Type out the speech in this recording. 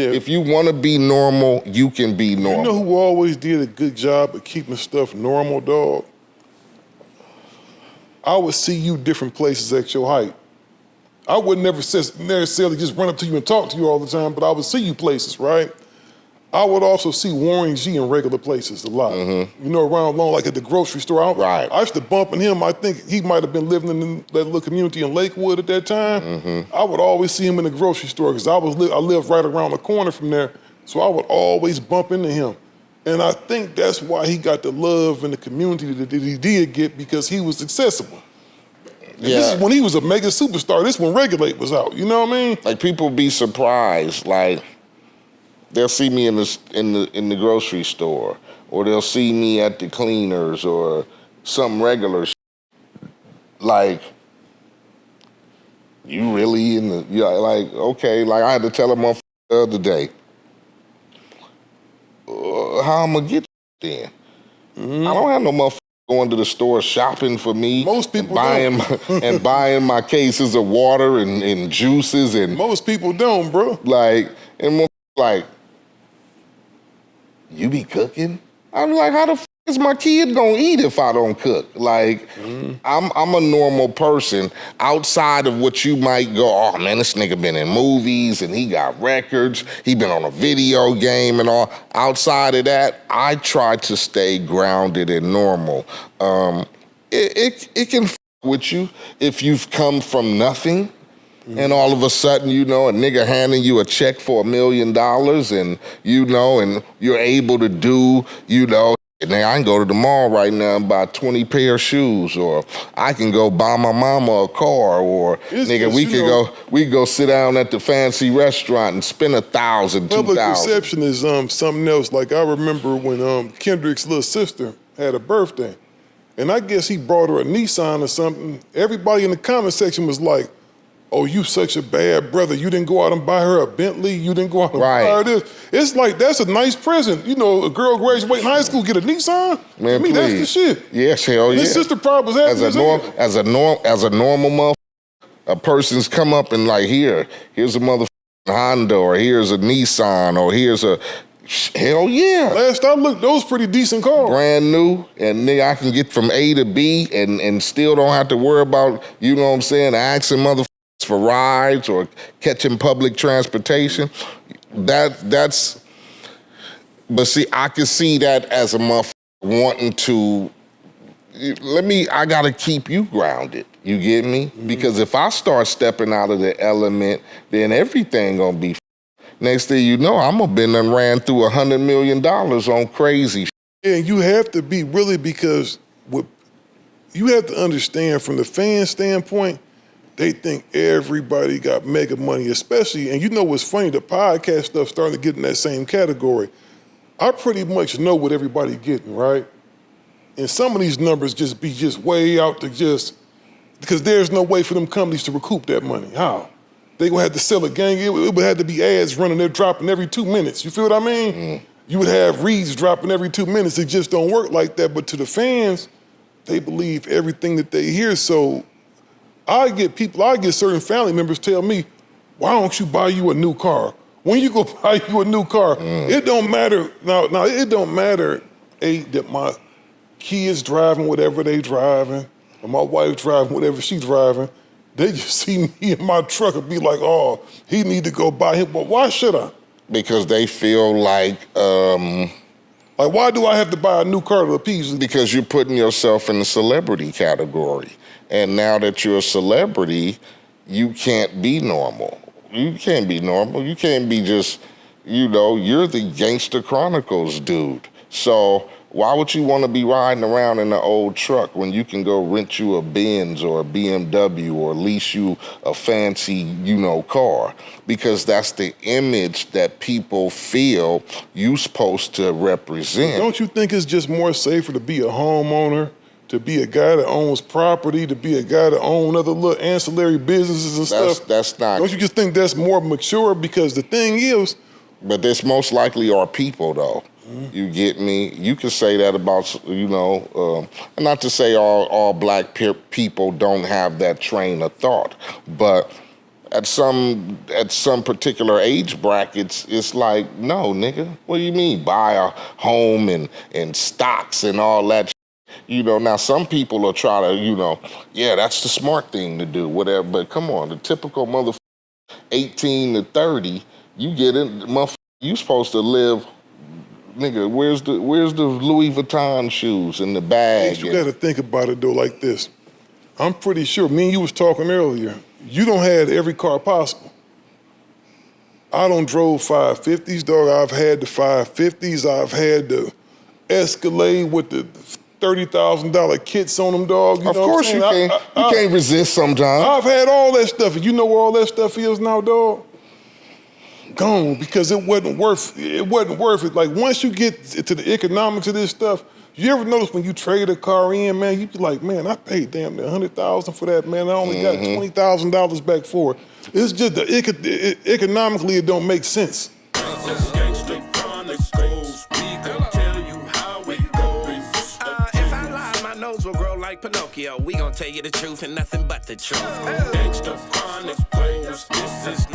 if you want to be normal, you can be normal. You know who always did a good job of keeping stuff normal, dog? I would see you different places at your height. I would never necessarily just run up to you and talk to you all the time, but I would see you places, right? I would also see Warren G in regular places a lot. Mm-hmm. You know, around long, like at the grocery store. Right. I used to bump into him. I think he might have been living in that little community in Lakewood at that time. Mm-hmm. I would always see him in the grocery store because I lived right around the corner from there. So I would always bump into him. And I think that's why he got the love in the community that he did get, because he was accessible. Yeah. This is when he was a mega superstar. This when Regulate was out. You know what I mean? Like, people be surprised. Like, they'll see me in the grocery store, or they'll see me at the cleaners or some regular like, you really in the, like, okay, like I had to tell a motherfucker the other day, how I'm gonna get then? Mm-hmm. I don't have no motherfucker going to the store shopping for me. Most people and buying my cases of water and juices and. Most people don't, bro. Like, and like, you be cooking? I'm like, how the f is my kid gonna eat if I don't cook? Like, I'm a normal person outside of what you might go, oh man, this nigga been in movies and he got records, he been on a video game and all. Outside of that, I try to stay grounded and normal. It can f with you if you've come from nothing. And all of a sudden, you know, a nigga handing you a check for $1 million and, you know, and you're able to do, you know, nigga, I can go to the mall right now and buy 20 pair of shoes, or I can go buy my mama a car, or nigga, we could go sit down at the fancy restaurant and spend $1,000, $2,000. Public perception is something else. Like, I remember when Kendrick's little sister had a birthday, and I guess he brought her a Nissan or something. Everybody in the comment section was like, oh, you such a bad brother. You didn't go out and buy her a Bentley. You didn't go out and buy her this. It's like, that's a nice present. You know, a girl graduating high school get a Nissan? Man, to me, that's the shit. Yes, hell yeah. His sister probably was happy as a normal motherfucker, a person's come up and like, here's a motherfucking Honda, or here's a Nissan, or here's a, hell yeah. Last I looked, those pretty decent cars. Brand new, and nigga, I can get from A to B and still don't have to worry about, you know what I'm saying, asking motherfuckers for rides or catching public transportation. That's, but see, I can see that as a motherfucker wanting to, I gotta keep you grounded, you get me? Mm-hmm. Because if I start stepping out of the element, then everything gonna be next thing you know, I'm gonna been and ran through $100 million on crazy shit. Yeah, and you have to be really, because you have to understand from the fan standpoint, they think everybody got mega money, especially, and you know what's funny, the podcast stuff starting to get in that same category. I pretty much know what everybody getting, right? And some of these numbers just be way out to because there's no way for them companies to recoup that money. How? They gonna have to sell a gang. It would have to be ads running, they're dropping every 2 minutes. You feel what I mean? Mm. You would have reads dropping every 2 minutes. It just don't work like that. But to the fans, they believe everything that they hear. So I get certain family members tell me, why don't you buy you a new car? When you go buy you a new car, it don't matter. Now it don't matter, that my kids driving whatever they driving, or my wife driving whatever she driving. They just see me in my truck and be like, oh, he need to go buy him. But why should I? Because they feel like, why do I have to buy a new car to appease? Because you're putting yourself in the celebrity category. And now that you're a celebrity, you can't be normal. You can't be normal. You can't be just, you know, you're the Gangster Chronicles dude. So why would you want to be riding around in an old truck when you can go rent you a Benz or a BMW or lease you a fancy, you know, car? Because that's the image that people feel you're supposed to represent. Don't you think it's just more safer to be a homeowner, to be a guy that owns property, to be a guy that owns other little ancillary businesses and stuff? That's not. Don't you just think that's more mature? Because the thing is. But this most likely are people, though. Mm-hmm. You get me? You can say that about, you know, and not to say all black people don't have that train of thought, but at some particular age brackets, it's like, no, nigga, what do you mean buy a home and stocks and all that? You know, now some people will try to, you know, yeah, that's the smart thing to do, whatever. But come on, the typical motherfucker, 18 to 30, you get it, motherfucker, you supposed to live. Nigga, where's the Louis Vuitton shoes in the bag? You got to think about it though like this. I'm pretty sure, me and you was talking earlier, you don't have every car possible. I don't drove 550s, dog. I've had the 550s. I've had the Escalade with the $30,000 kits on them, dog. You of know course what I'm saying? you can't resist sometimes. I've had all that stuff, and you know where all that stuff is now, dog? Gone, because it wasn't worth it. Like, once you get to the economics of this stuff, you ever notice when you trade a car in, man, you be like, man, I paid damn near $100,000 for that, man. I only got $20,000 back for it. It's just economically, it don't make sense. Gangster Chronicles, we gon' tell you how it goes. If I lie, my nose will grow like Pinocchio. We gon' tell you the truth and nothing but the truth. Gangster Chronicles, this is